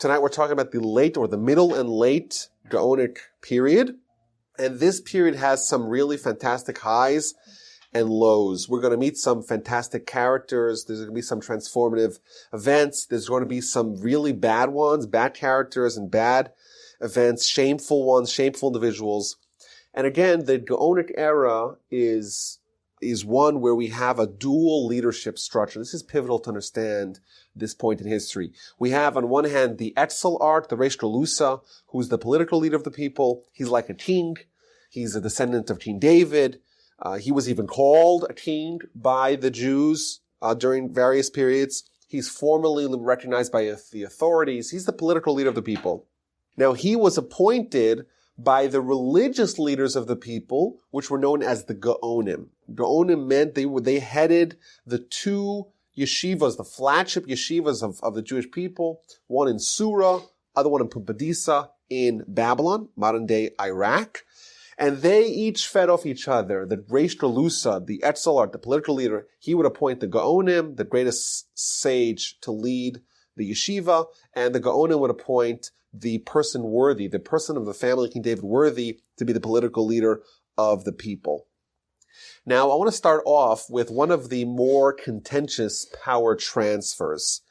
Tonight we're talking about the late or the middle and late Geonic period. And this period has some really fantastic highs and lows. We're going to meet some fantastic characters. There's going to be some transformative events. There's going to be some really bad ones, bad characters and bad events, shameful ones, shameful individuals. And again, the Geonic era is one where we have a dual leadership structure. This is pivotal to understand this point in history. We have on one hand the Etzel art, the Reish Galusa, who's the political leader of the people. He's like a king. He's a descendant of King David. He was even called a king by the Jews during various periods. He's formally recognized by the authorities. He's the political leader of the people. Now, he was appointed by the religious leaders of the people, which were known as the Geonim. Geonim meant they headed the two yeshivas, the flagship yeshivas of the Jewish people, one in Sura, other one in Pumpedisa in Babylon, modern-day Iraq. And they each fed off each other. The Reish Galusa, the Etzel art, the political leader, he would appoint the Geonim, the greatest sage, to lead the yeshiva, and the Geonim would appoint the person worthy, the person of the family of King David worthy, to be the political leader of the people. Now, I want to start off with one of the more contentious power transfers.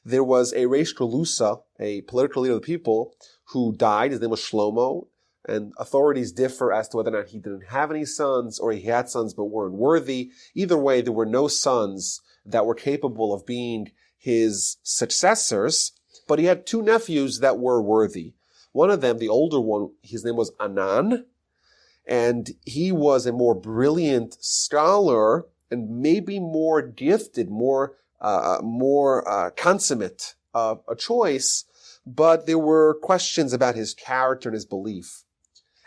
There was a Reish Galusa, a political leader of the people, who died. His name was Shlomo. And authorities differ as to whether or not he didn't have any sons or he had sons but weren't worthy. Either way, there were no sons that were capable of being his successors, but he had two nephews that were worthy. One of them, the older one, his name was Anan, and he was a more brilliant scholar and maybe more gifted, more consummate a choice, but there were questions about his character and his belief.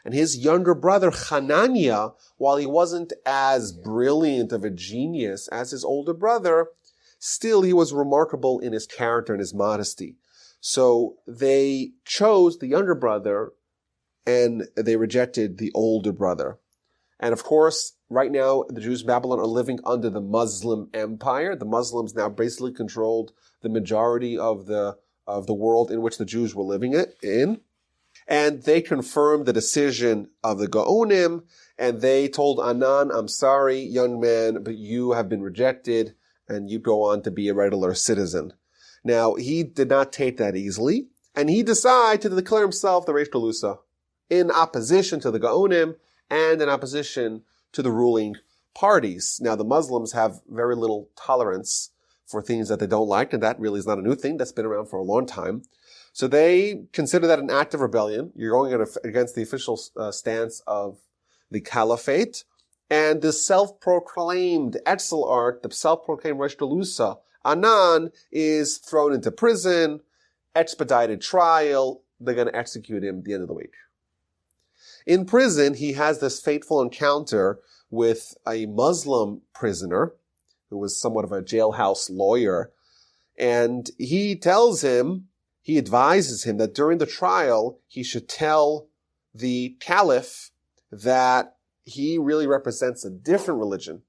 And his younger brother, Hananiah, while he wasn't as brilliant of a genius as his older brother, still he was remarkable in his character and his modesty. So they chose the younger brother and they rejected the older brother. And of course, right now, the Jews of Babylon are living under the Muslim empire. The Muslims now basically controlled the majority of the world in which the Jews were living in. And they confirmed the decision of the Geonim, and they told Anan, I'm sorry, young man, but you have been rejected, and you go on to be a regular citizen. Now, he did not take that easily, and he decided to declare himself the Reish Galusa in opposition to the Geonim and in opposition to the ruling parties. Now, the Muslims have very little tolerance for things that they don't like, and that really is not a new thing. That's been around for a long time. So they consider that an act of rebellion. You're going against the official stance of the caliphate. And the self-proclaimed Etzel art, the self-proclaimed Reish Galusa, Anan, is thrown into prison, expedited trial. They're going to execute him at the end of the week. In prison, he has this fateful encounter with a Muslim prisoner who was somewhat of a jailhouse lawyer. And he advises him that during the trial, he should tell the caliph that he really represents a different religion.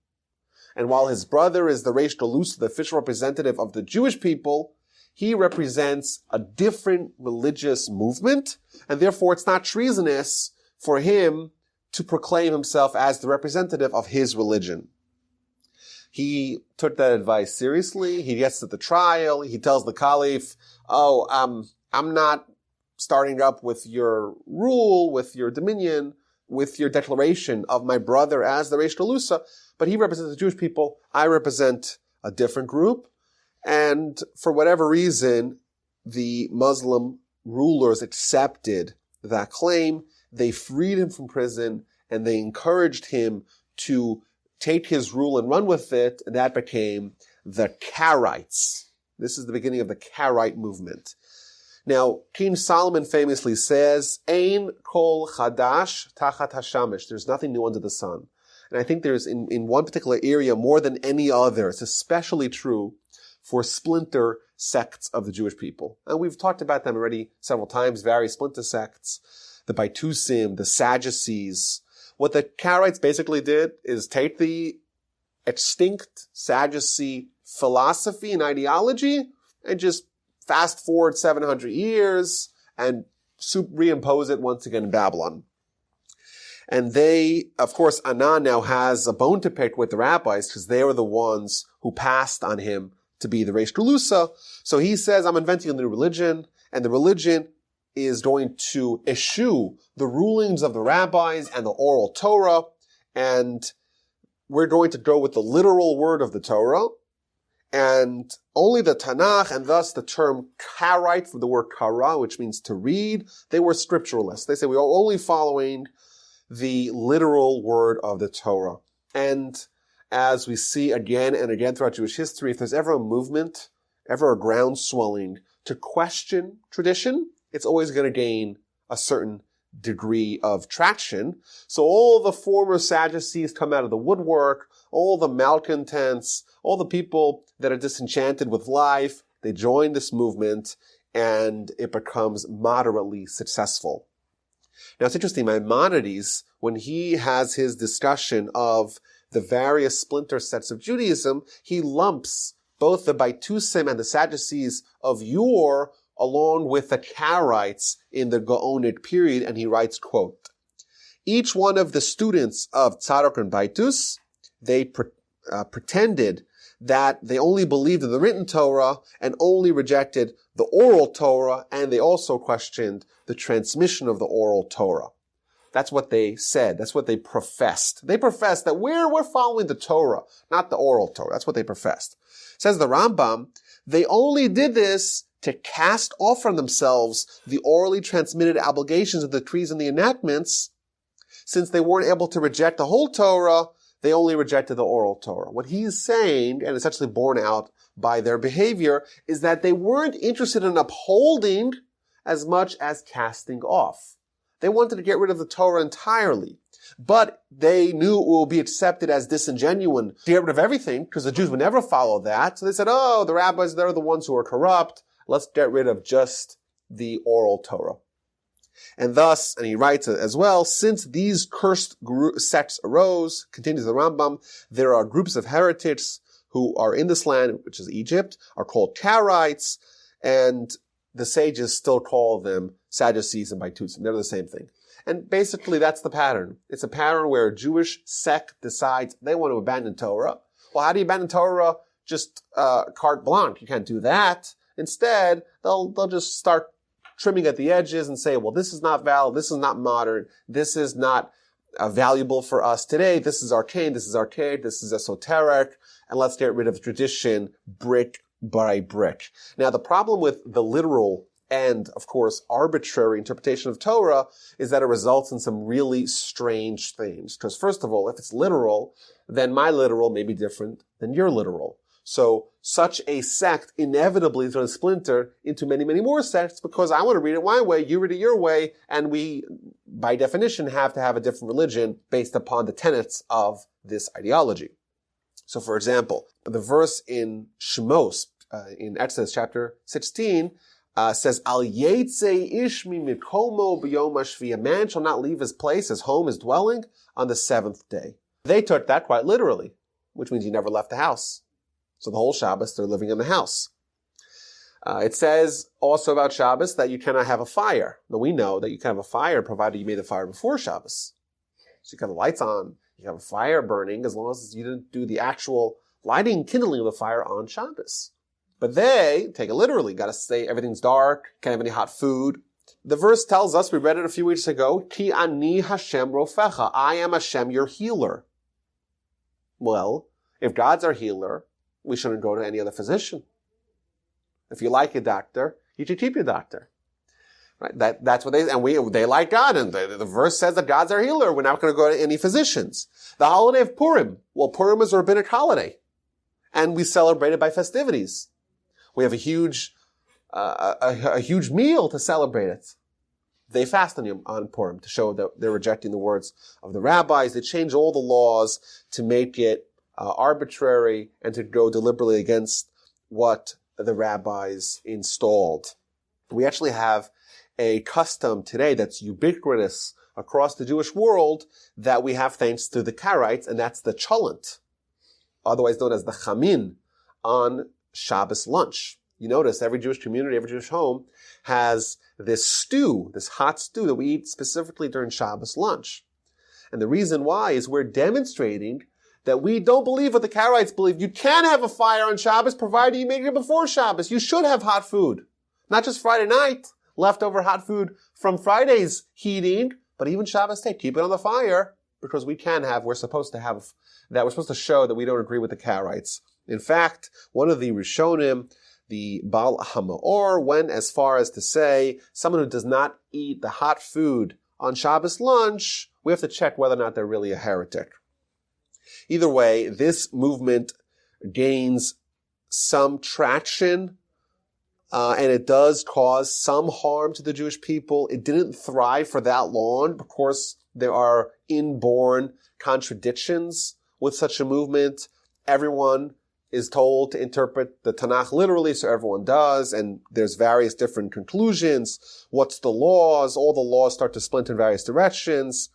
And while his brother is the Reish Galusa, the official representative of the Jewish people, he represents a different religious movement, and therefore it's not treasonous for him to proclaim himself as the representative of his religion. He took that advice seriously. He gets to the trial. He tells the caliph, I'm not starting up with your rule, with your dominion, with your declaration of my brother as the Reish Galusa, but he represents the Jewish people. I represent a different group. And for whatever reason, the Muslim rulers accepted that claim. They freed him from prison, and they encouraged him to take his rule and run with it, and that became the Karaites. This is the beginning of the Karaite movement. Now, King Solomon famously says, Ein kol chadash tachat hashamesh. There's nothing new under the sun. And I think there's in one particular area more than any other, it's especially true for splinter sects of the Jewish people. And we've talked about them already several times, various splinter sects, the Baitusim, the Sadducees. What the Karaites basically did is take the extinct Sadducee philosophy and ideology and just fast forward 700 years and reimpose it once again in Babylon. And they, of course, Anan now has a bone to pick with the rabbis because they were the ones who passed on him to be the Reish Galusa. So he says, I'm inventing a new religion, and the religion is going to eschew the rulings of the rabbis and the oral Torah, and we're going to go with the literal word of the Torah, and only the Tanakh, and thus the term Karaite, from the word kara, which means to read, they were scripturalists. They say we are only following the literal word of the Torah. And as we see again and again throughout Jewish history, if there's ever a movement, ever a ground swelling to question tradition, it's always going to gain a certain degree of traction. So all the former Sadducees come out of the woodwork, all the malcontents, all the people that are disenchanted with life, they join this movement and it becomes moderately successful. Now it's interesting, Maimonides, when he has his discussion of the various splinter sets of Judaism, he lumps both the Baitusim and the Sadducees of yore along with the Karaites in the Geonic period, and he writes, quote, each one of the students of Tzadok and Baitus, they pretended that they only believed in the written Torah and only rejected the oral Torah, and they also questioned the transmission of the oral Torah. That's what they said. That's what they professed. They professed that we're following the Torah, not the oral Torah. That's what they professed. Says the Rambam, they only did this to cast off from themselves the orally transmitted obligations of the decrees and the enactments. Since they weren't able to reject the whole Torah, they only rejected the oral Torah. What he's saying, and it's actually borne out by their behavior, is that they weren't interested in upholding as much as casting off. They wanted to get rid of the Torah entirely. But they knew it will be accepted as disingenuine to get rid of everything, because the Jews would never follow that. So they said, oh, the rabbis, they're the ones who are corrupt. Let's get rid of just the oral Torah. And thus, and he writes as well, since these cursed sects arose, continues the Rambam, there are groups of heretics who are in this land, which is Egypt, are called Karaites, and the sages still call them Sadducees and Baitusim. They're the same thing. And basically that's the pattern. It's a pattern where a Jewish sect decides they want to abandon Torah. Well, how do you abandon Torah? Just carte blanche. You can't do that. Instead, they'll just start trimming at the edges and say, well, this is not valid, this is not modern, this is not valuable for us today, this is arcane, this is archaic, this is esoteric, and let's get rid of tradition brick by brick. Now, the problem with the literal and, of course, arbitrary interpretation of Torah is that it results in some really strange things. Because first of all, if it's literal, then my literal may be different than your literal. So such a sect inevitably is going to splinter into many, many more sects because I want to read it my way, you read it your way, and we, by definition, have to have a different religion based upon the tenets of this ideology. So, for example, the verse in Shemos, in Exodus chapter 16, says, Al yetze ish mikomo b'yom hashvi. A man shall not leave his place, his home, his dwelling, on the seventh day. They took that quite literally, which means he never left the house. So the whole Shabbos, they're living in the house. It says also about Shabbos that you cannot have a fire. Now we know that you can have a fire provided you made the fire before Shabbos. So you can have the lights on, you have a fire burning as long as you didn't do the actual lighting, kindling of the fire on Shabbos. But they take it literally. Got to say everything's dark, can't have any hot food. The verse tells us, we read it a few weeks ago, Ki ani Hashem rofecha. I am Hashem, your healer. Well, if God's our healer, we shouldn't go to any other physician. If you like your doctor, you should keep your doctor. Right? That's what they like God, and the verse says that God's our healer. We're not going to go to any physicians. The holiday of Purim. Well, Purim is a rabbinic holiday, and we celebrate it by festivities. We have a huge meal to celebrate it. They fast on Purim to show that they're rejecting the words of the rabbis. They change all the laws to make it arbitrary and to go deliberately against what the rabbis installed. We actually have a custom today that's ubiquitous across the Jewish world that we have thanks to the Karaites, and that's the cholent, otherwise known as the chamin, on Shabbos lunch. You notice every Jewish community, every Jewish home has this stew, this hot stew that we eat specifically during Shabbos lunch. And the reason why is we're demonstrating that we don't believe what the Karaites believe. You can have a fire on Shabbos provided you make it before Shabbos. You should have hot food. Not just Friday night, leftover hot food from Friday's heating, but even Shabbos day. Keep it on the fire because we're supposed to show that we don't agree with the Karaites. In fact, one of the Rishonim, the Baal HaMaor, went as far as to say someone who does not eat the hot food on Shabbos lunch, we have to check whether or not they're really a heretic. Either way, this movement gains some traction, and it does cause some harm to the Jewish people. It didn't thrive for that long. Of course, there are inborn contradictions with such a movement. Everyone is told to interpret the Tanakh literally, so everyone does, and there's various different conclusions. What's the laws? All the laws start to splint in various directions.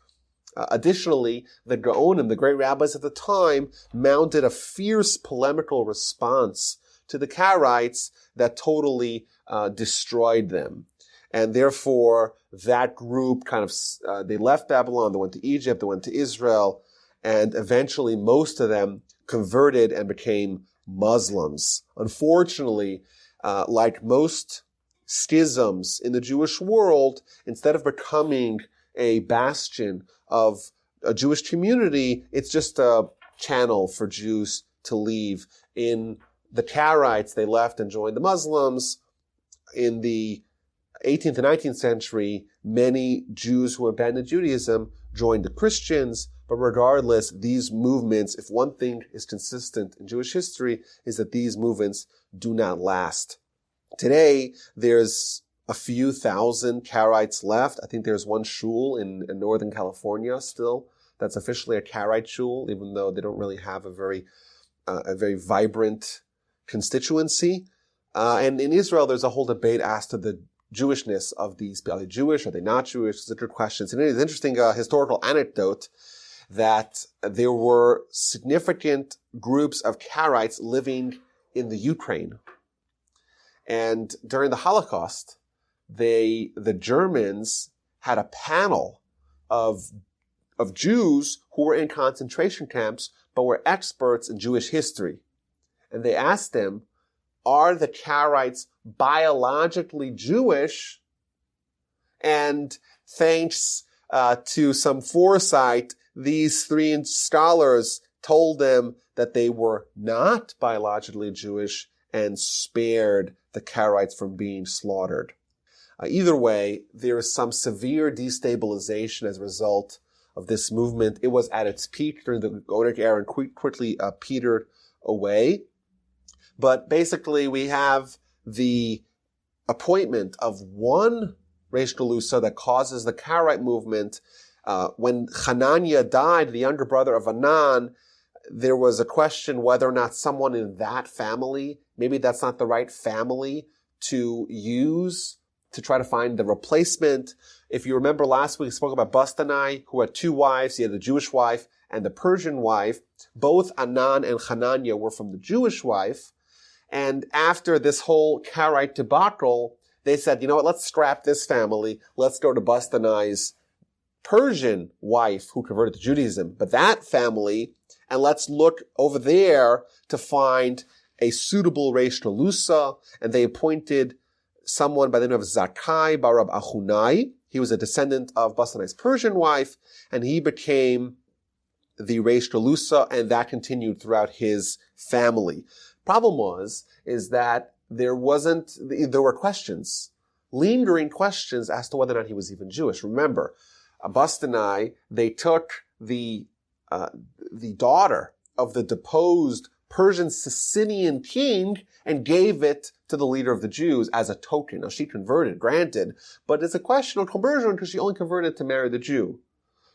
Additionally, the Geonim, the great rabbis at the time, mounted a fierce polemical response to the Karaites that totally destroyed them. And therefore, that group they left Babylon, they went to Egypt, they went to Israel, and eventually most of them converted and became Muslims. Unfortunately, like most schisms in the Jewish world, instead of becoming a bastion of a Jewish community, it's just a channel for Jews to leave. In the Karaites, they left and joined the Muslims. In the 18th and 19th century, many Jews who abandoned Judaism joined the Christians. But regardless, these movements, if one thing is consistent in Jewish history, is that these movements do not last. Today, there's a few thousand Karaites left. I think there's one shul in Northern California still that's officially a Karaite shul, even though they don't really have a very vibrant constituency. And in Israel, there's a whole debate as to the Jewishness of these people. Are they Jewish? Are they not Jewish? It's a good question. And it is an interesting historical anecdote that there were significant groups of Karaites living in the Ukraine. And during the Holocaust, the Germans had a panel of Jews who were in concentration camps, but were experts in Jewish history. And they asked them, are the Karaites biologically Jewish? And thanks to some foresight, these three scholars told them that they were not biologically Jewish and spared the Karaites from being slaughtered. Either way, there is some severe destabilization as a result of this movement. It was at its peak during the Geonic Era and quickly petered away. But basically, we have the appointment of one Reish Galusa that causes the Karaite movement. When Hananiah died, the younger brother of Anan, there was a question whether or not someone in that family, maybe that's not the right family to use to try to find the replacement. If you remember last week, we spoke about Bastanai, who had two wives. He had the Jewish wife and the Persian wife. Both Anan and Hananiah were from the Jewish wife. And after this whole Karaite debacle, they said, you know what, let's scrap this family. Let's go to Bastanai's Persian wife who converted to Judaism, but that family, and let's look over there to find a suitable Reish Galusa, and they appointed someone by the name of Zakai Barab Achunai. He was a descendant of Bastanai's Persian wife, and he became the Reish Galusa, and that continued throughout his family. Problem is that there were questions, lingering questions as to whether or not he was even Jewish. Remember, Bastanai, they took the daughter of the deposed Persian Sicilian king and gave it to the leader of the Jews as a token. Now, she converted, granted, but it's a question of conversion because she only converted to marry the Jew.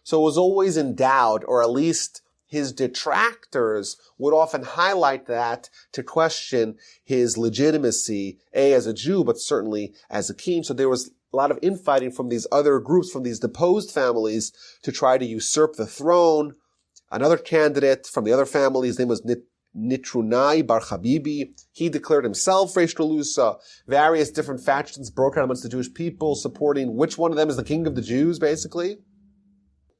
So it was always in doubt, or at least his detractors would often highlight that to question his legitimacy, as a Jew, but certainly as a king. So there was a lot of infighting from these other groups, from these deposed families, to try to usurp the throne. Another candidate from the other family, his name was Nitrunai Bar Habibi. He declared himself Reish Galusa. Various different factions broke out amongst the Jewish people, supporting which one of them is the king of the Jews, basically.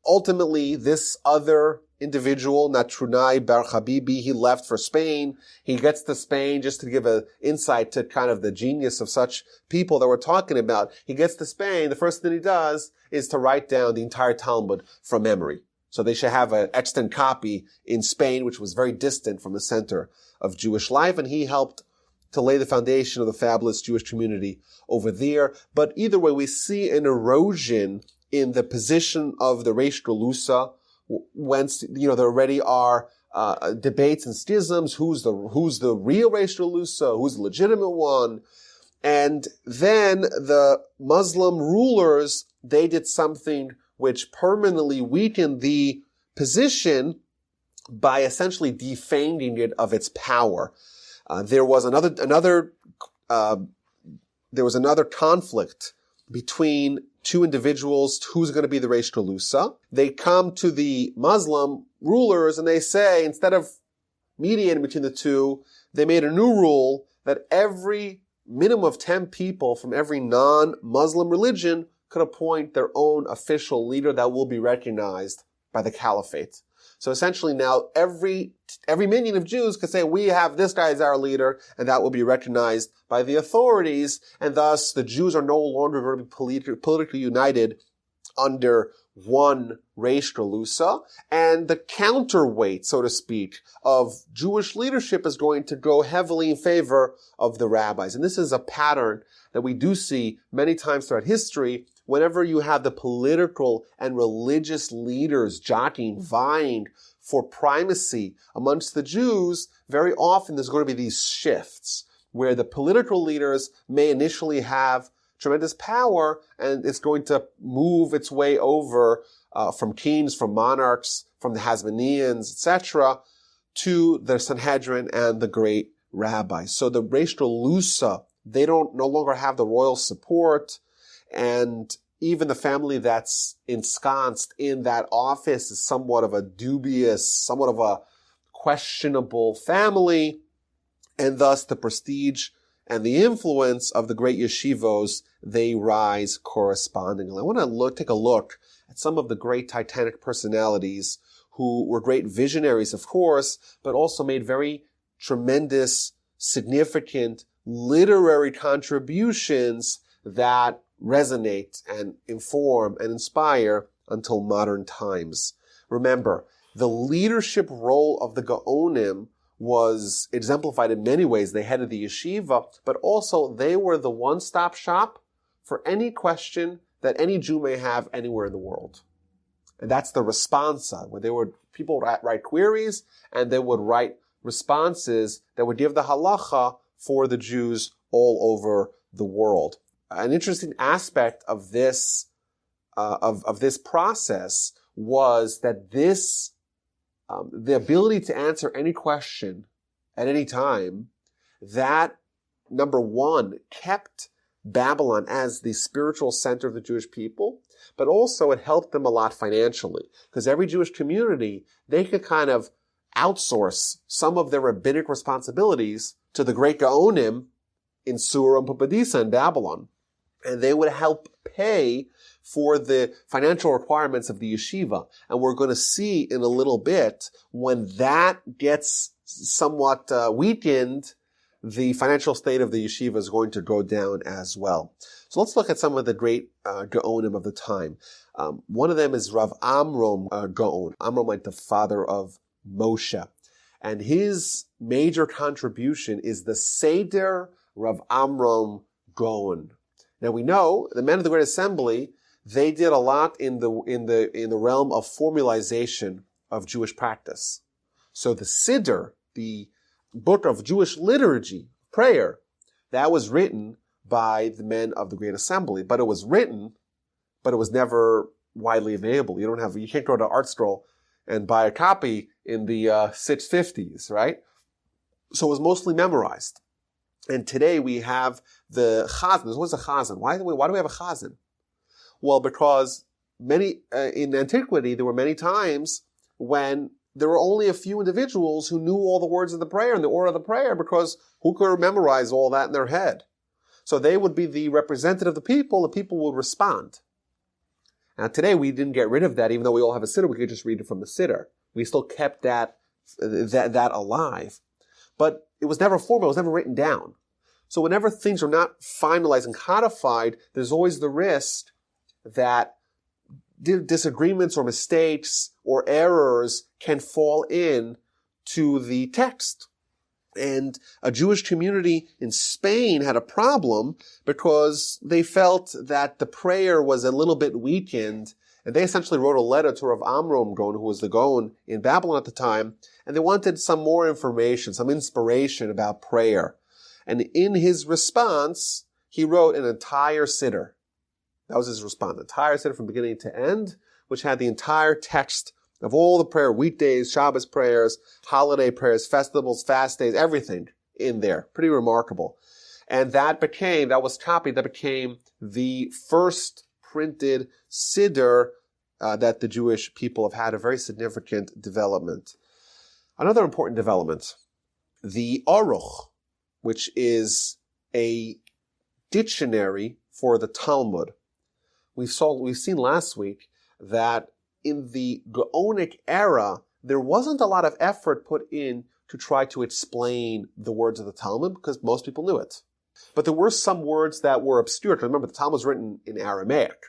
Ultimately, this other individual, Nitrunai Bar Habibi, he left for Spain. He gets to Spain, just to give an insight to kind of the genius of such people that we're talking about. He gets to Spain. The first thing he does is to write down the entire Talmud from memory. So they should have an extant copy in Spain, which was very distant from the center of Jewish life, and he helped to lay the foundation of the fabulous Jewish community over there. But either way, we see an erosion in the position of the Reish Galusa, whence, there already are debates and schisms. Who's the real Reish Galusa? Who's the legitimate one? And then the Muslim rulers, they did something which permanently weakened the position by essentially defanging it of its power. There was another conflict between two individuals. Who's going to be the Reish Galusa? They come to the Muslim rulers and they say, instead of mediating between the two, they made a new rule that every minimum of 10 people from every non-Muslim religion could appoint their own official leader that will be recognized by the caliphate. So essentially now every minion of Jews could say, we have this guy as our leader, and that will be recognized by the authorities, and thus the Jews are no longer going to be politically united under one Reish Galusa, and the counterweight, so to speak, of Jewish leadership is going to go heavily in favor of the rabbis. And this is a pattern that we do see many times throughout history. Whenever you have the political and religious leaders jockeying, vying for primacy amongst the Jews, very often there's going to be these shifts where the political leaders may initially have tremendous power, and it's going to move its way over from kings, from monarchs, from the Hasmoneans, etc., to the Sanhedrin and the great rabbis. So the Reish Galusa, they no longer have the royal support, and even the family that's ensconced in that office is somewhat of a dubious, somewhat of a questionable family, and thus the prestige and the influence of the great yeshivos, they rise correspondingly. I want to take a look at some of the great Titanic personalities who were great visionaries, of course, but also made very tremendous, significant literary contributions that resonate and inform and inspire until modern times. Remember, the leadership role of the Geonim was exemplified in many ways. They headed the yeshiva, but also they were the one-stop shop for any question that any Jew may have anywhere in the world. And that's the responsa, where people would write queries, and they would write responses that would give the halacha for the Jews all over the world. An interesting aspect of this process was that the ability to answer any question at any time, that, number one, kept Babylon as the spiritual center of the Jewish people, but also it helped them a lot financially, because every Jewish community, they could kind of outsource some of their rabbinic responsibilities to the great Geonim in Sura and Pumpedisa in Babylon. And they would help pay for the financial requirements of the yeshiva. And we're going to see in a little bit, when that gets somewhat weakened, the financial state of the yeshiva is going to go down as well. So let's look at some of the great Geonim of the time. One of them is Rav Amram Gaon. Amram, like the father of Moshe. And his major contribution is the Seder Rav Amram Gaon. Now we know the men of the Great Assembly, they did a lot in the realm of formalization of Jewish practice. So the Siddur, the book of Jewish liturgy, prayer, that was written by the men of the Great Assembly. But it was written, but it was never widely available. You can't go to ArtScroll and buy a copy in the 650s, right? So it was mostly memorized. And today we have the chazan. What's a chazan? Why do we have a chazan? Well, because in antiquity, there were many times when there were only a few individuals who knew all the words of the prayer and the order of the prayer, because who could memorize all that in their head? So they would be the representative of the people would respond. Now today we didn't get rid of that, even though we all have a siddur, we could just read it from the siddur. We still kept that alive. But it was never formal, it was never written down. So whenever things are not finalized and codified, there's always the risk that disagreements or mistakes or errors can fall in to the text. And a Jewish community in Spain had a problem because they felt that the prayer was a little bit weakened, and they essentially wrote a letter to Rav Amram Gaon, who was the Gaon in Babylon at the time, and they wanted some more information, some inspiration about prayer. And in his response, he wrote an entire siddur. That was his response, an entire siddur from beginning to end, which had the entire text of all the prayer, weekdays, Shabbos prayers, holiday prayers, festivals, fast days, everything in there. Pretty remarkable. And that became the first printed siddur that the Jewish people have had, a very significant development. Another important development, the Aruch, which is a dictionary for the Talmud. We've seen last week that in the Geonic era, there wasn't a lot of effort put in to try to explain the words of the Talmud, because most people knew it. But there were some words that were obscure. Remember, the Talmud was written in Aramaic.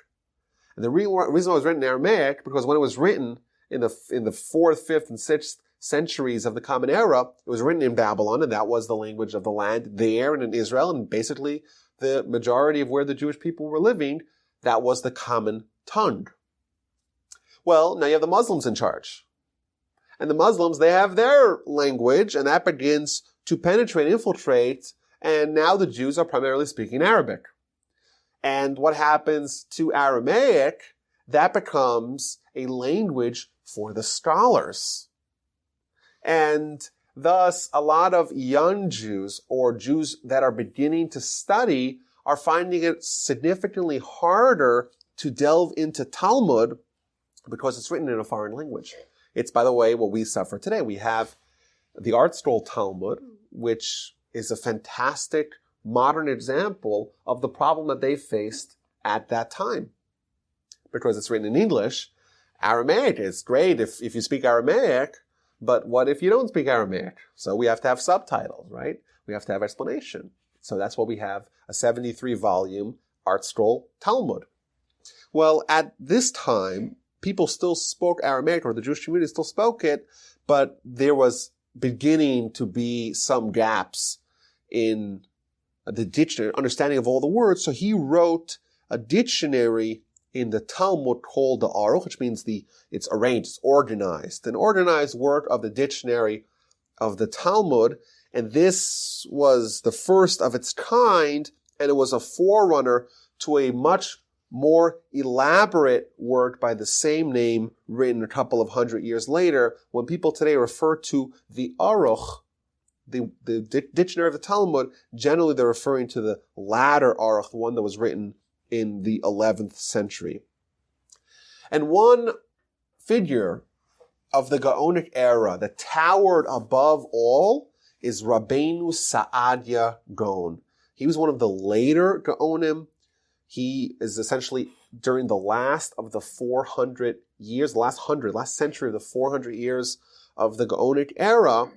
And the reason why it was written in Aramaic, because when it was written in the 4th, 5th, and 6th centuries of the Common Era, it was written in Babylon, and that was the language of the land there and in Israel, and basically the majority of where the Jewish people were living, that was the common tongue. Well, now you have the Muslims in charge. And the Muslims, they have their language, and that begins to penetrate, infiltrate, and now the Jews are primarily speaking Arabic. And what happens to Aramaic? That becomes a language for the scholars. And thus, a lot of young Jews, or Jews that are beginning to study, are finding it significantly harder to delve into Talmud because it's written in a foreign language. It's, by the way, what we suffer today. We have the Art Scroll Talmud, which is a fantastic modern example of the problem that they faced at that time. Because it's written in English, Aramaic is great if you speak Aramaic, but what if you don't speak Aramaic? So we have to have subtitles, right? We have to have explanation. So that's why we have a 73-volume Art Scroll Talmud. Well, at this time, people still spoke Aramaic, or the Jewish community still spoke it, but there was beginning to be some gaps in the dictionary, understanding of all the words. So he wrote a dictionary in the Talmud called the Aruch, which means it's arranged, it's organized, an organized work of the dictionary of the Talmud. And this was the first of its kind, and it was a forerunner to a much more elaborate work by the same name written a couple of hundred years later. When people today refer to the Aruch, the dictionary of the Talmud, generally they're referring to the latter Aruch, the one that was written in the 11th century. And one figure of the Geonic era that towered above all is Rabbeinu Saadia Gaon. He was one of the later Geonim. He is essentially during the last of the 400 years, last century of the 400 years of the Geonic era.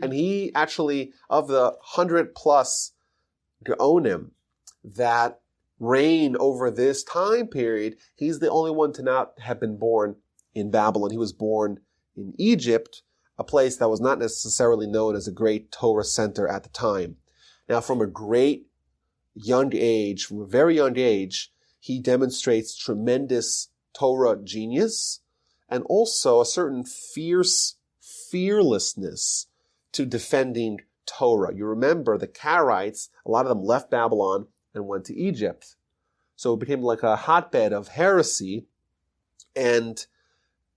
And he actually, of the 100 plus Geonim that reign over this time period, he's the only one to not have been born in Babylon. He was born in Egypt, a place that was not necessarily known as a great Torah center at the time. Now, from a very young age, he demonstrates tremendous Torah genius and also a certain fearlessness to defending Torah. You remember the Karaites, a lot of them left Babylon and went to Egypt. So it became like a hotbed of heresy, and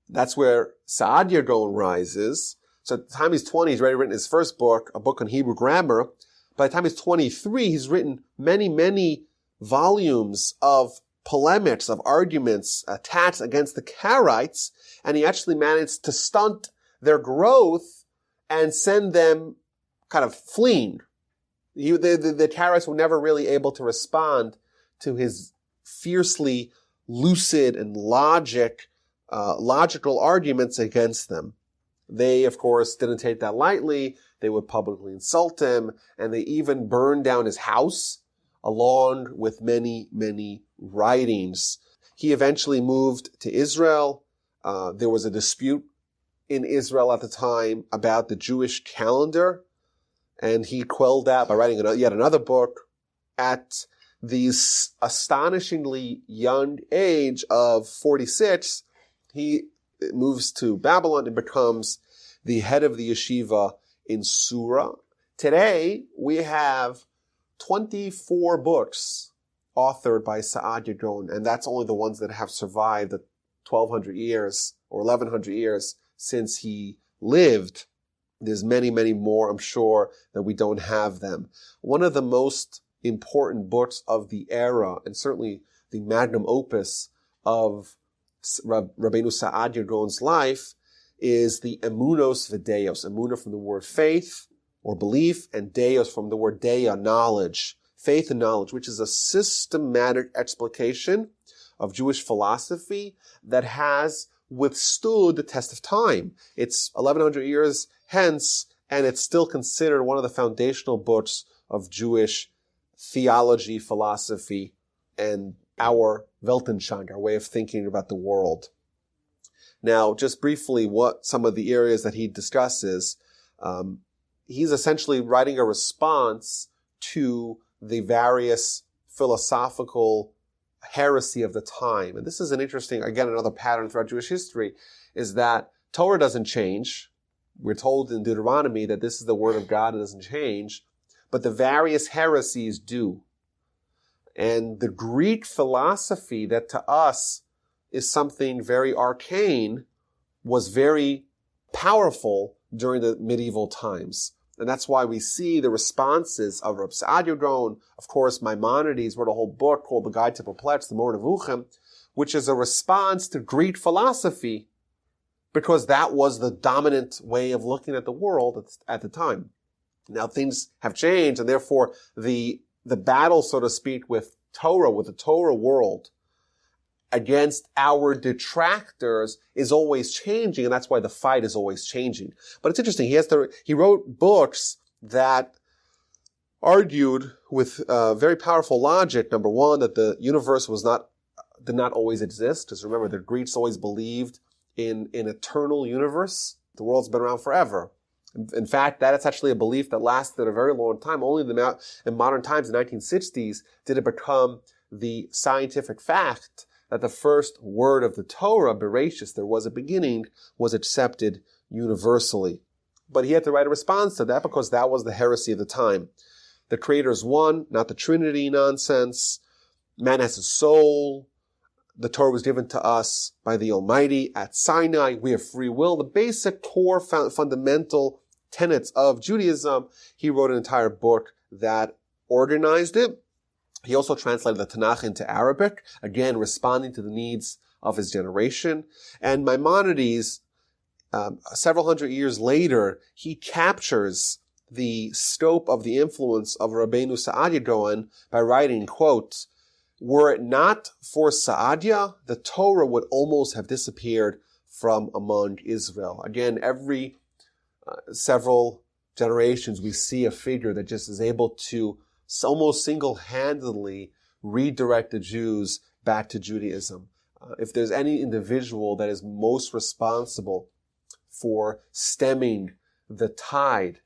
that's where Saadia Gaon rises. So at the time he's 20, he's already written his first book, a book on Hebrew grammar. By the time he's 23, he's written many, many volumes of polemics, of arguments, attacks against the Karaites, and he actually managed to stunt their growth and send them kind of fleeing. The Karaites were never really able to respond to his fiercely lucid and logical arguments against them. They, of course, didn't take that lightly. They would publicly insult him, and they even burned down his house, along with many, many writings. He eventually moved to Israel. There was a dispute in Israel at the time about the Jewish calendar, and he quelled that by writing yet another book. At the astonishingly young age of 46, he moves to Babylon and becomes the head of the yeshiva in Sura. Today, we have 24 books authored by Saadia Gaon, and that's only the ones that have survived the 1,200 years or 1,100 years since he lived. There's many, many more, I'm sure, that we don't have them. One of the most important books of the era, and certainly the magnum opus of Rabbeinu Saadia Gaon's life, is the Emunos V'Deos. Emunah from the word faith or belief, and Deos from the word Deya, knowledge. Faith and knowledge, which is a systematic explication of Jewish philosophy that has withstood the test of time. It's 1,100 years hence, and it's still considered one of the foundational books of Jewish theology, philosophy, and our Weltanschauung, our way of thinking about the world. Now, just briefly, what some of the areas that he discusses, he's essentially writing a response to the various philosophical heresy of the time. And this is an interesting, again, another pattern throughout Jewish history, is that Torah doesn't change. We're told in Deuteronomy that this is the word of God, it doesn't change, but the various heresies do. And the Greek philosophy that to us is something very arcane was very powerful during the medieval times. And that's why we see the responses of Reb Saadia Gaon, of course, Maimonides wrote a whole book called The Guide to Perplexed, the Moreh Nevuchim, which is a response to Greek philosophy, because that was the dominant way of looking at the world at the time. Now things have changed, and therefore the battle, so to speak, with the Torah world, against our detractors is always changing, and that's why the fight is always changing. But it's interesting, he wrote books that argued with very powerful logic. Number one, that the universe did not always exist. Because remember, the Greeks always believed in an eternal universe. The world's been around forever. In fact, that is actually a belief that lasted a very long time. Only in modern times, in the 1960s, did it become the scientific fact that the first word of the Torah, Bereshis, there was a beginning, was accepted universally. But he had to write a response to that because that was the heresy of the time. The Creator is one, not the Trinity nonsense. Man has a soul. The Torah was given to us by the Almighty at Sinai. We have free will. The basic core fundamental tenets of Judaism. He wrote an entire book that organized it. He also translated the Tanakh into Arabic, again, responding to the needs of his generation. And Maimonides, several hundred years later, he captures the scope of the influence of Rabbeinu Saadia Gaon by writing, quote, "Were it not for Saadia, the Torah would almost have disappeared from among Israel." Again, every several generations, we see a figure that just is able to almost single-handedly redirect the Jews back to Judaism. If there's any individual that is most responsible for stemming the tide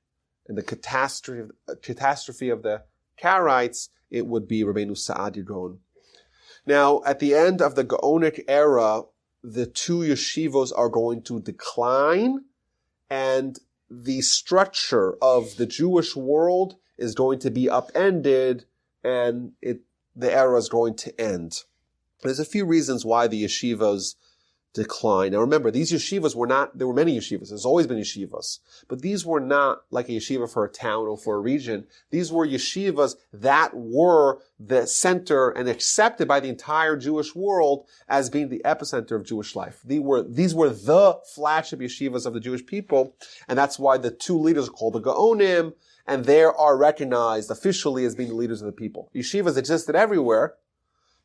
and the catastrophe of the Karaites, it would be Rabbeinu Saadia Gaon. Now, at the end of the Geonic era, the two yeshivos are going to decline, and the structure of the Jewish world is going to be upended, and the era is going to end. There's a few reasons why the yeshivas decline. Now remember, these yeshivas there were many yeshivas. There's always been yeshivas. But these were not like a yeshiva for a town or for a region. These were yeshivas that were the center and accepted by the entire Jewish world as being the epicenter of Jewish life. These were the flagship yeshivas of the Jewish people, and that's why the two leaders are called the Geonim, and they are recognized officially as being the leaders of the people. Yeshivas existed everywhere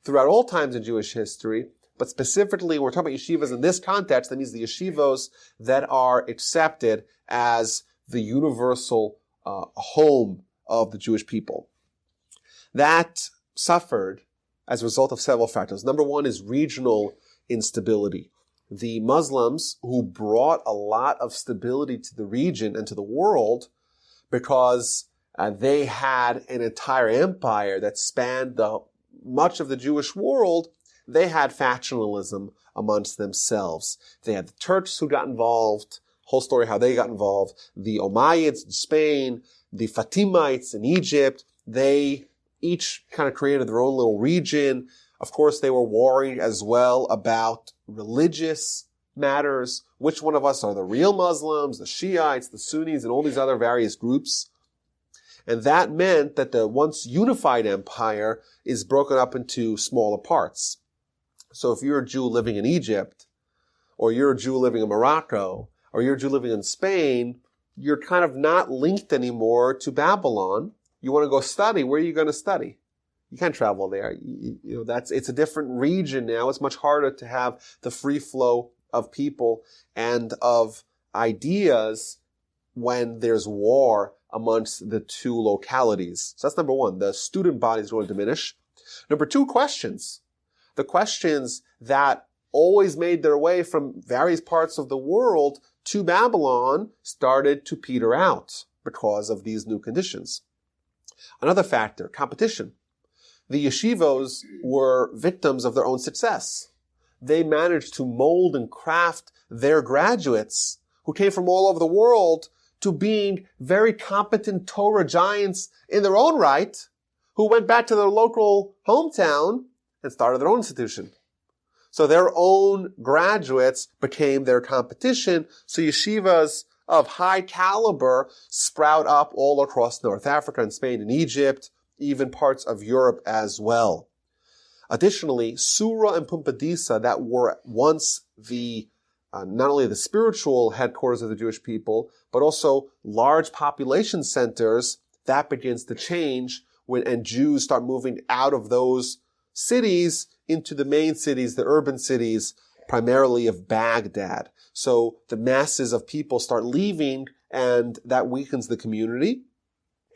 throughout all times in Jewish history, but specifically, when we're talking about yeshivas in this context, that means the yeshivos that are accepted as the universal home of the Jewish people. That suffered as a result of several factors. Number one is regional instability. The Muslims, who brought a lot of stability to the region and to the world because they had an entire empire that spanned much of the Jewish world, they had factionalism amongst themselves. They had the Turks who got involved, whole story how they got involved, the Umayyads in Spain, the Fatimites in Egypt. They each kind of created their own little region. Of course, they were warring as well about religious matters. Which one of us are the real Muslims, the Shiites, the Sunnis, and all these other various groups. And that meant that the once unified empire is broken up into smaller parts. So if you're a Jew living in Egypt, or you're a Jew living in Morocco, or you're a Jew living in Spain, you're kind of not linked anymore to Babylon. You want to go study. Where are you going to study? You can't travel there. It's a different region now. It's much harder to have the free flow of people and of ideas when there's war amongst the two localities. So that's number one. The student body is going to diminish. Number two, questions. The questions that always made their way from various parts of the world to Babylon started to peter out because of these new conditions. Another factor, competition. The yeshivos were victims of their own success. They managed to mold and craft their graduates who came from all over the world to being very competent Torah giants in their own right, who went back to their local hometown and started their own institution. So their own graduates became their competition. So yeshivas of high caliber sprout up all across North Africa and Spain and Egypt, even parts of Europe as well. Additionally, Sura and Pumpedisa, that were once not only the spiritual headquarters of the Jewish people, but also large population centers, that begins to change and Jews start moving out of those cities into the main cities, the urban cities, primarily of Baghdad. So the masses of people start leaving, and that weakens the community.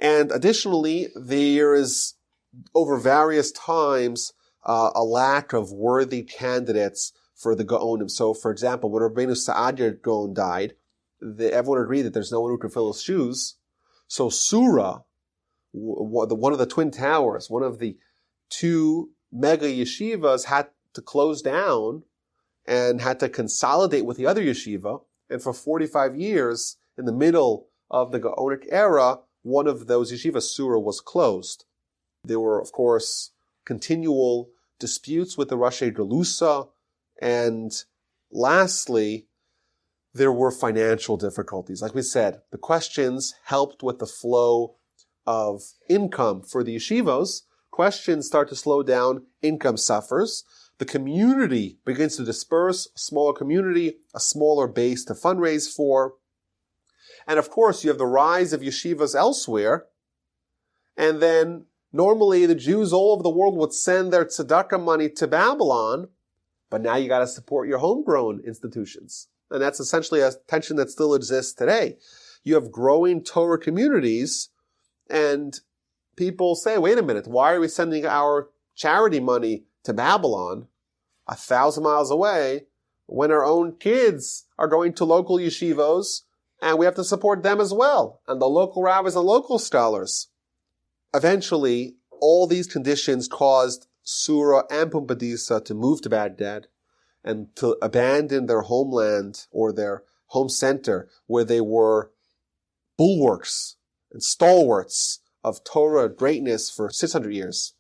And additionally, there is, over various times, a lack of worthy candidates for the Geonim. So, for example, when Rabbeinu Saadia Gaon died, everyone agreed that there's no one who could fill his shoes. So Sura, one of the Twin Towers, one of the two mega yeshivas, had to close down and had to consolidate with the other yeshiva. And for 45 years, in the middle of the Geonic era, one of those yeshivas, Sura, was closed. There were, of course, continual disputes with the Reish Galusa. And lastly, there were financial difficulties. Like we said, the questions helped with the flow of income for the yeshivos. Questions start to slow down, income suffers. The community begins to disperse, a smaller community, a smaller base to fundraise for. And of course, you have the rise of yeshivas elsewhere. And then normally the Jews all over the world would send their tzedakah money to Babylon, but now you got to support your homegrown institutions. And that's essentially a tension that still exists today. You have growing Torah communities, and people say, wait a minute, why are we sending our charity money to Babylon 1,000 miles away when our own kids are going to local yeshivos and we have to support them as well, and the local rabbis and local scholars? Eventually, all these conditions caused Sura and Pumpedisa to move to Baghdad and to abandon their homeland or their home center where they were bulwarks and stalwarts of Torah greatness for 600 years.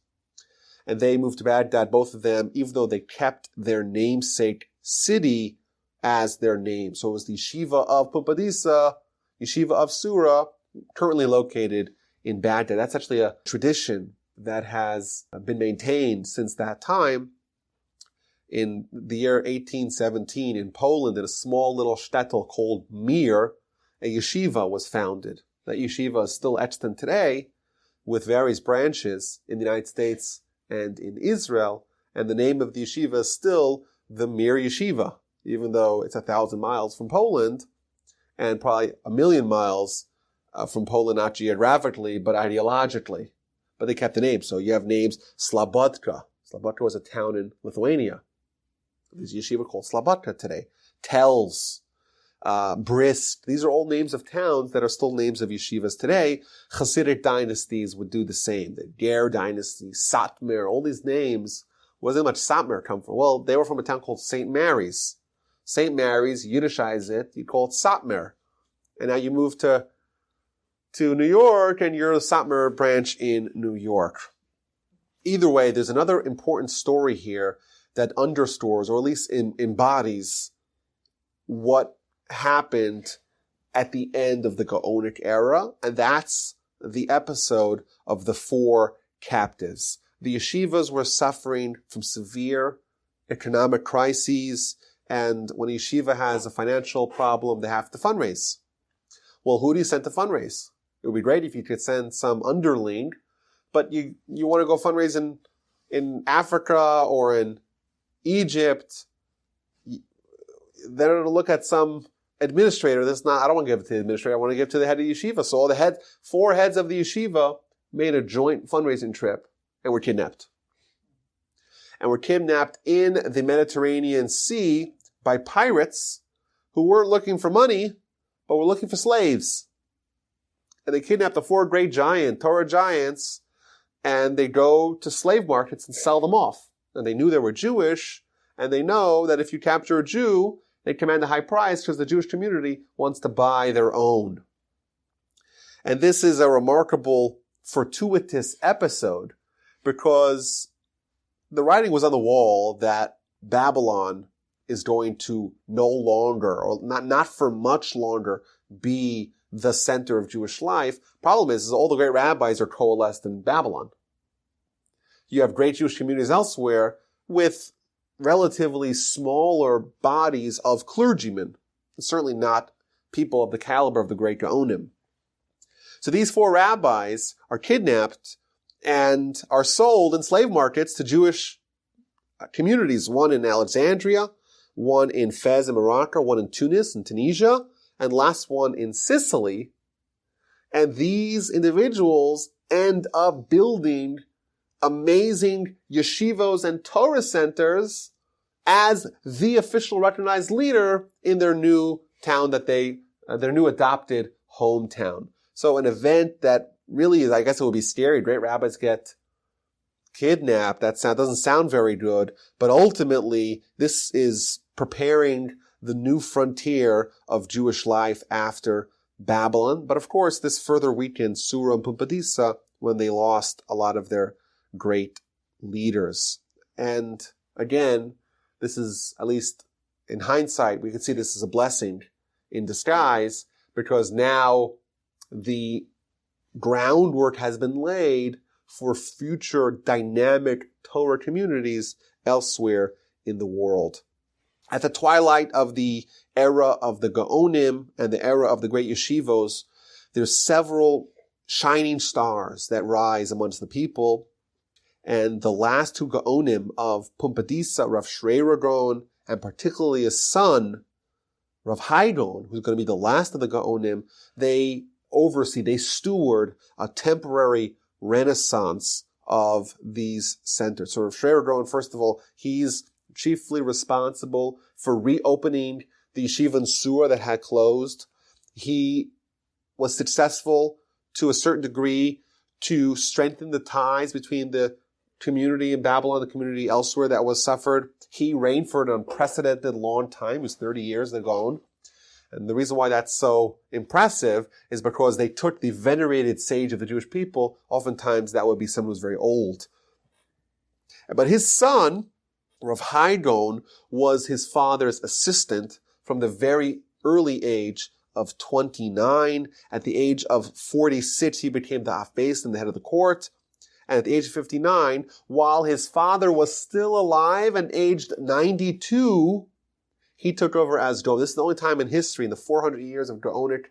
And they moved to Baghdad, both of them, even though they kept their namesake city as their name. So it was the Yeshiva of Pumpedisa, Yeshiva of Sura, currently located in Baghdad. That's actually a tradition that has been maintained since that time. In the year 1817 in Poland, in a small little shtetl called Mir, a yeshiva was founded. That yeshiva is still extant today with various branches in the United States and in Israel. And the name of the yeshiva is still the Mir Yeshiva, even though it's 1,000 miles from Poland and probably 1,000,000 miles from Poland, not geographically, but ideologically. But they kept the name. So you have names Slobodka. Slobodka was a town in Lithuania. There's a yeshiva called Slobodka today. Telz, Brist. These are all names of towns that are still names of yeshivas today. Hasidic dynasties would do the same. The Ger dynasty, Satmar, all these names. Where did much Satmar come from? Well, they were from a town called St. Mary's. St. Mary's, Yiddishize it, you call it Satmar. And now you move to New York and you're the Satmar branch in New York. Either way, there's another important story here that underscores, or at least embodies, what happened at the end of the Geonic era, and that's the episode of the 4 captives. The yeshivas were suffering from severe economic crises, and when a yeshiva has a financial problem, they have to fundraise. Well, who do you send to fundraise? It would be great if you could send some underling, but you want to go fundraise in Africa or in Egypt, they're going to look at some administrator. I don't want to give it to the administrator. I want to give it to the head of the yeshiva. So all the 4 heads of the yeshiva made a joint fundraising trip and were kidnapped. And were kidnapped in the Mediterranean Sea by pirates who weren't looking for money, but were looking for slaves. And they kidnapped the 4 great Torah giants, and they go to slave markets and sell them off. And they knew they were Jewish, and they know that if you capture a Jew, they command a high price because the Jewish community wants to buy their own. And this is a remarkable, fortuitous episode because the writing was on the wall that Babylon is going to no longer, or not for much longer, be the center of Jewish life. Problem is all the great rabbis are coalesced in Babylon. You have great Jewish communities elsewhere with relatively smaller bodies of clergymen, certainly not people of the caliber of the great Geonim. So these 4 rabbis are kidnapped and are sold in slave markets to Jewish communities, one in Alexandria, one in Fez in Morocco, one in Tunis and Tunisia, and last one in Sicily. And these individuals end up building amazing yeshivos and Torah centers as the official recognized leader in their new town their new adopted hometown. So an event that really is, I guess it would be scary. Great rabbis get kidnapped. That doesn't sound very good, but ultimately this is preparing the new frontier of Jewish life after Babylon. But of course, this further weakened Sura and Pumpedisa when they lost a lot of their great leaders. And again, this is, at least in hindsight, we can see this as a blessing in disguise because now the groundwork has been laid for future dynamic Torah communities elsewhere in the world. At the twilight of the era of the Geonim and the era of the great yeshivos, there's several shining stars that rise amongst the people. And the last 2 Geonim of Pumpedisa, Rav Shreira Gaon, and particularly his son, Rav Hai Gaon, who's going to be the last of the Geonim, they steward a temporary renaissance of these centers. So Rav Shreira Gaon, first of all, he's chiefly responsible for reopening the yeshiva in Sura that had closed. He was successful to a certain degree to strengthen the ties between the community in Babylon, the community elsewhere that was suffered. He reigned for an unprecedented long time. It was 30 years ago. And the reason why that's so impressive is because they took the venerated sage of the Jewish people. Oftentimes that would be someone who's very old. But his son, Rav Haidon was his father's assistant from the very early age of 29. At the age of 46, he became the Afbeis and the head of the court. And at the age of 59, while his father was still alive and aged 92, he took over as Gaon. This is the only time in history, in the 400 years of Geonic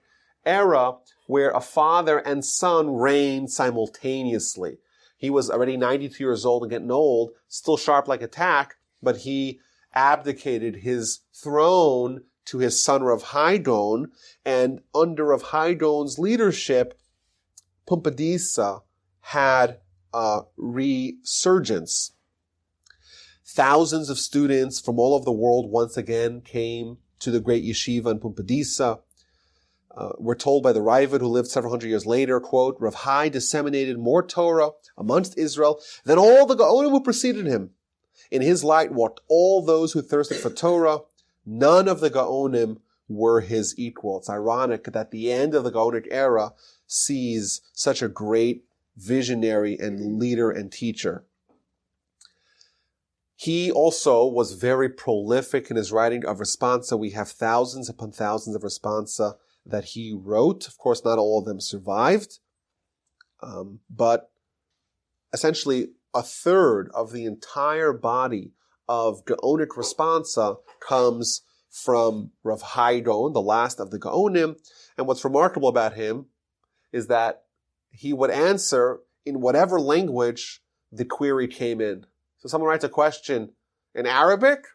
era, where a father and son reigned simultaneously. He was already 92 years old and getting old, still sharp like a tack, but he abdicated his throne to his son Rav Haidon, and under Rav Haidon's leadership, Pumpedisa had a resurgence. Thousands of students from all over the world once again came to the great yeshiva in Pumpedisa. We're told by the Raavad, who lived several hundred years later, quote, Rav Hai disseminated more Torah amongst Israel than all the Geonim who preceded him. In his light walked all those who thirsted for Torah. None of the Geonim were his equal. It's ironic that the end of the Geonic era sees such a great visionary and leader and teacher. He also was very prolific in his writing of responsa. We have thousands upon thousands of responsa that he wrote. Of course, not all of them survived, but essentially a third of the entire body of Geonic responsa comes from Rav Haidon, the last of the Geonim. And what's remarkable about him is that he would answer in whatever language the query came in. So someone writes a question in Arabic,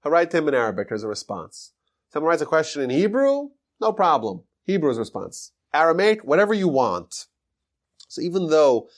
he'll write to him in Arabic as a response. Someone writes a question in Hebrew, no problem. Hebrew is a response. Aramaic, whatever you want. So even though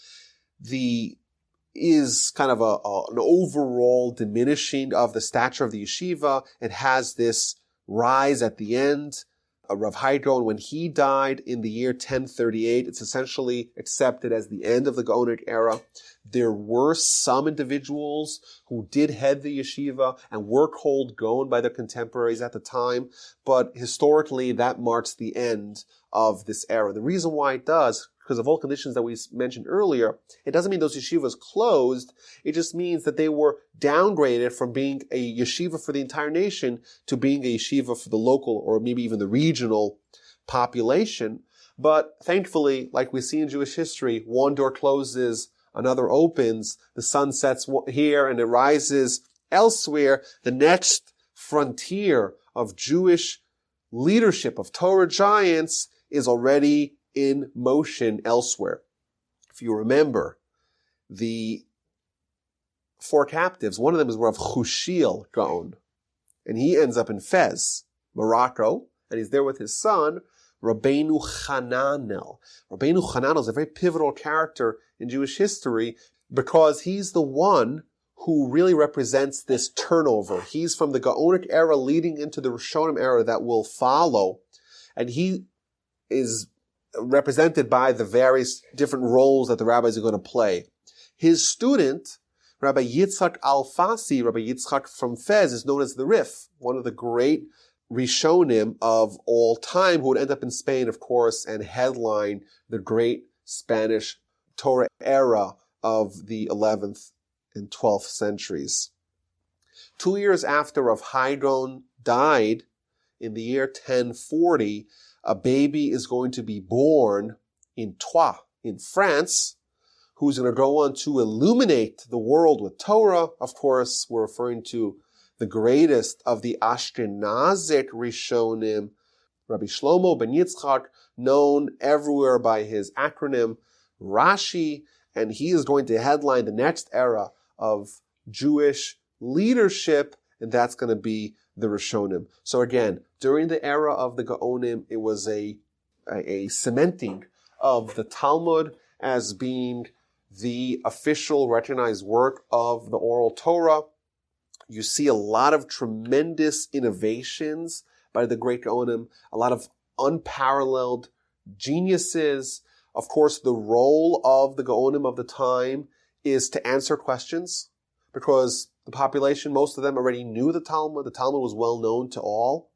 is kind of an overall diminishing of the stature of the yeshiva, it has this rise at the end. Rav Haidon, when he died in the year 1038, it's essentially accepted as the end of the Geonic era. There were some individuals who did head the yeshiva and were called Gaon by their contemporaries at the time, but historically that marks the end of this era. The reason why it does, because of all conditions that we mentioned earlier, it doesn't mean those yeshivas closed. It just means that they were downgraded from being a yeshiva for the entire nation to being a yeshiva for the local or maybe even the regional population. But thankfully, like we see in Jewish history, one door closes, another opens, the sun sets here and it rises elsewhere. The next frontier of Jewish leadership, of Torah giants, is already in motion elsewhere. If you remember, the four captives, one of them is Rav Chushiel Gaon, and he ends up in Fez, Morocco, and he's there with his son, Rabbeinu Hananel. Rabbeinu Hananel is a very pivotal character in Jewish history because he's the one who really represents this turnover. He's from the Geonic era leading into the Rishonim era that will follow, and he is represented by the various different roles that the rabbis are going to play. His student, Rabbi Yitzchak Alfasi, Rabbi Yitzchak from Fez, is known as the Rif, one of the great Rishonim of all time, who would end up in Spain, of course, and headline the great Spanish Torah era of the 11th and 12th centuries. 2 years after Rav Haidon died, in the year 1040, a baby is going to be born in Troyes, in France, who's going to go on to illuminate the world with Torah. Of course, we're referring to the greatest of the Ashkenazic Rishonim, Rabbi Shlomo ben Yitzchak, known everywhere by his acronym Rashi, and he is going to headline the next era of Jewish leadership, and that's going to be the Rishonim. So again, during the era of the Geonim, it was a cementing of the Talmud as being the official recognized work of the oral Torah. You see a lot of tremendous innovations by the great Geonim, a lot of unparalleled geniuses. Of course, the role of the Geonim of the time is to answer questions, because the population, most of them already knew the Talmud. The Talmud was well known to all.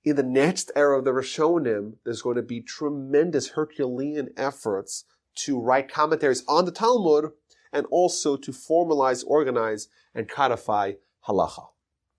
In the next era of the Rishonim, there's going to be tremendous Herculean efforts to write commentaries on the Talmud and also to formalize, organize, and codify halacha.